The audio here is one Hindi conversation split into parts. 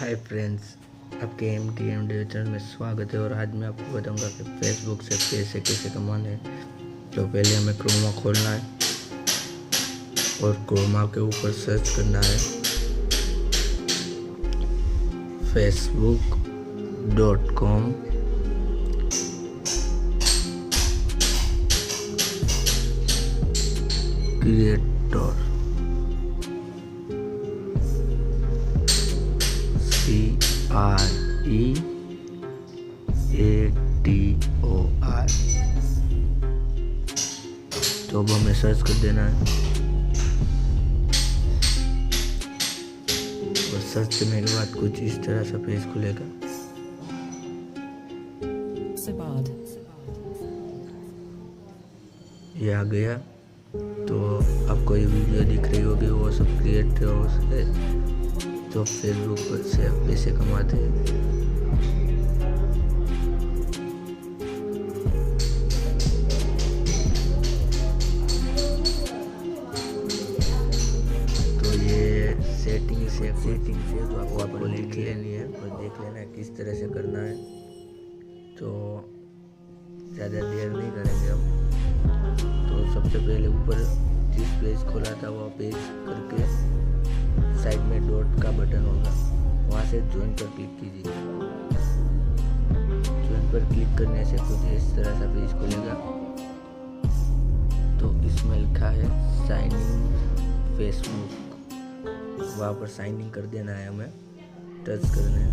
हाय फ्रेंड्स, आपके एम चैनल में स्वागत है। और आज मैं आपको बताऊंगा कि फेसबुक से पैसे कैसे कमाने हैं। तो पहले हमें क्रोमा खोलना है और क्रोमा के ऊपर सर्च करना है facebook.com क्रिएटर CREATOR। तो अब हमें सर्च कर देना है और सर्च करने के बाद कुछ इस तरह से पेज खुलेगा। ये आ गया। तो आपको ये वीडियो दिख रही होगी, वो सब क्रिएटर्स है तो फेसबुक पर से पैसे कमाते हैं। तो ये सेटिंग से तो आपको लिख लेनी है और देख लेना है किस तरह से करना है। तो ज़्यादा देर नहीं करेंगे हम। तो सबसे पहले ऊपर जिस पेज खोला था वो पेज करके साइड में डॉट का बटन होगा, वहाँ से ज्वाइन पर क्लिक कीजिए। ज्वाइन पर क्लिक करने से कुछ इस तरह सा पेज खुलेगा। तो इसमें लिखा है साइन इन फेसबुक, वहाँ पर साइन इन कर देना है, हमें टच करना है।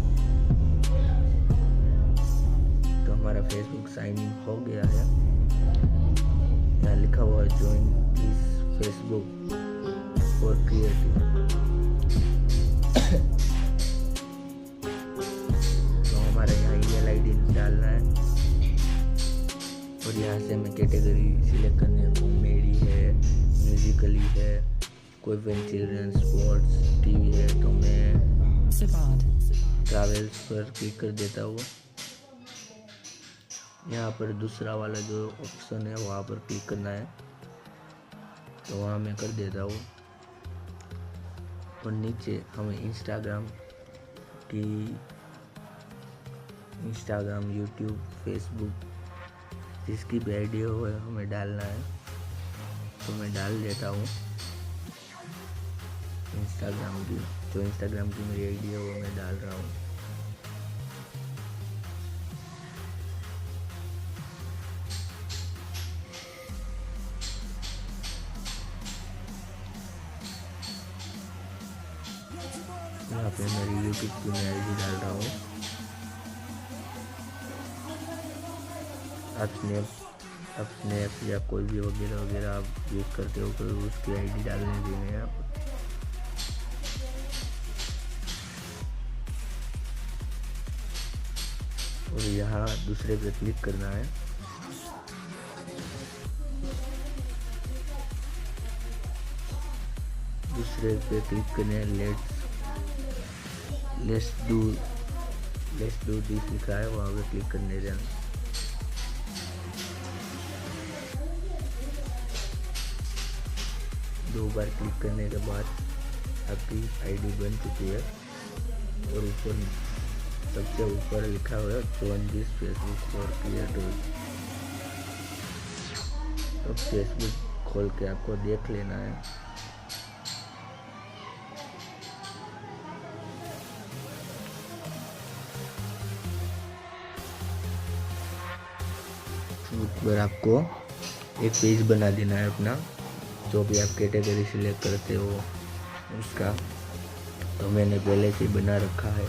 तो हमारा फेसबुक साइन इन हो गया है। यहाँ लिखा हुआ है join this Facebook for creative. तो हमारे यहाँ ईमेल आईडी डालना है और यहाँ से हमें कैटेगरी सिलेक्ट करनी है। कॉमेडी है, म्यूजिकली है, कोई चिल्ड्रन, स्पोर्ट्स, टीवी है। तो मैं ट्रैवल्स पर क्लिक कर देता हूँ। यहाँ पर दूसरा वाला जो ऑप्शन है वहाँ पर क्लिक करना है, तो वहाँ मैं कर देता हूँ। और नीचे हमें इंस्टाग्राम, यूट्यूब, फेसबुक जिसकी भी आईडी हो हमें डालना है। तो मैं डाल देता हूँ इंस्टाग्राम की। जो इंस्टाग्राम की मेरी आईडी है वो मैं डाल रहा हूँ। यहाँ पे मेरी यूट्यूब की मैं आईडी डाल रहा हूँ। आप स्नैप या कोई भी वगैरह आप यूज करते हो तो उसकी आईडी डालने देनी है आप। और यहाँ दूसरे पे क्लिक करना है। दूसरे पे क्लिक करने लेट्स डू दिस लिखा है, वहाँ पे क्लिक करने देना। दो बार क्लिक करने के बाद आपकी आईडी बन चुकी है। और ऊपर सबसे ऊपर लिखा हुआ है join this Facebook for creators. तो फेसबुक खोल के आपको देख लेना है। पर आपको एक पेज बना देना है अपना, जो भी आप कैटेगरी सिलेक्ट करते हो उसका। तो मैंने पहले से बना रखा है।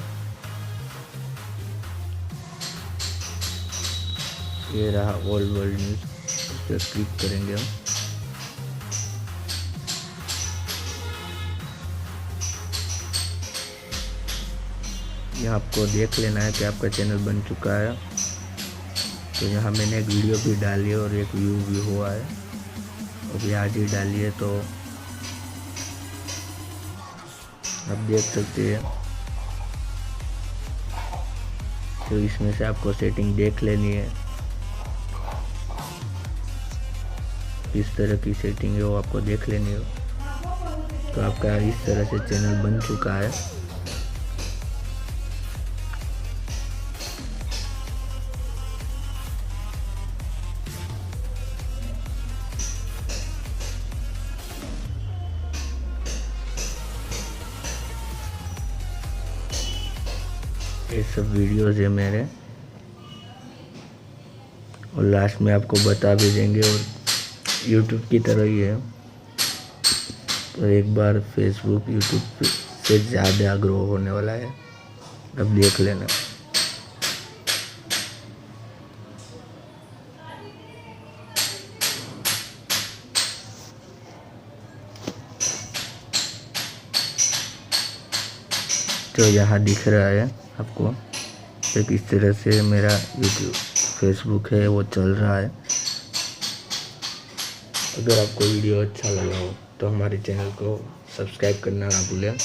ये रहा ऑल वर्ल्ड न्यूज़, उस पर क्लिक करेंगे हम। यहाँ आपको देख लेना है कि आपका चैनल बन चुका है। तो यहाँ मैंने एक वीडियो भी डाली है और एक व्यू भी हुआ है, अभी आज ही डाली है। तो आप देख सकते हैं। तो इसमें से आपको सेटिंग देख लेनी है, किस तरह की सेटिंग है वो आपको देख लेनी है। तो आपका इस तरह से चैनल बन चुका है। ये सब वीडियोज़ है मेरे, और लास्ट में आपको बता भी देंगे। और यूट्यूब की तरह ही है, तो एक बार फेसबुक यूट्यूब से ज़्यादा ग्रो होने वाला है, अब देख लेना। तो यहाँ दिख रहा है आपको कि किस तरह से मेरा यूट्यूब फेसबुक है वो चल रहा है। अगर आपको वीडियो अच्छा लगा हो तो हमारे चैनल को सब्सक्राइब करना ना भूलें।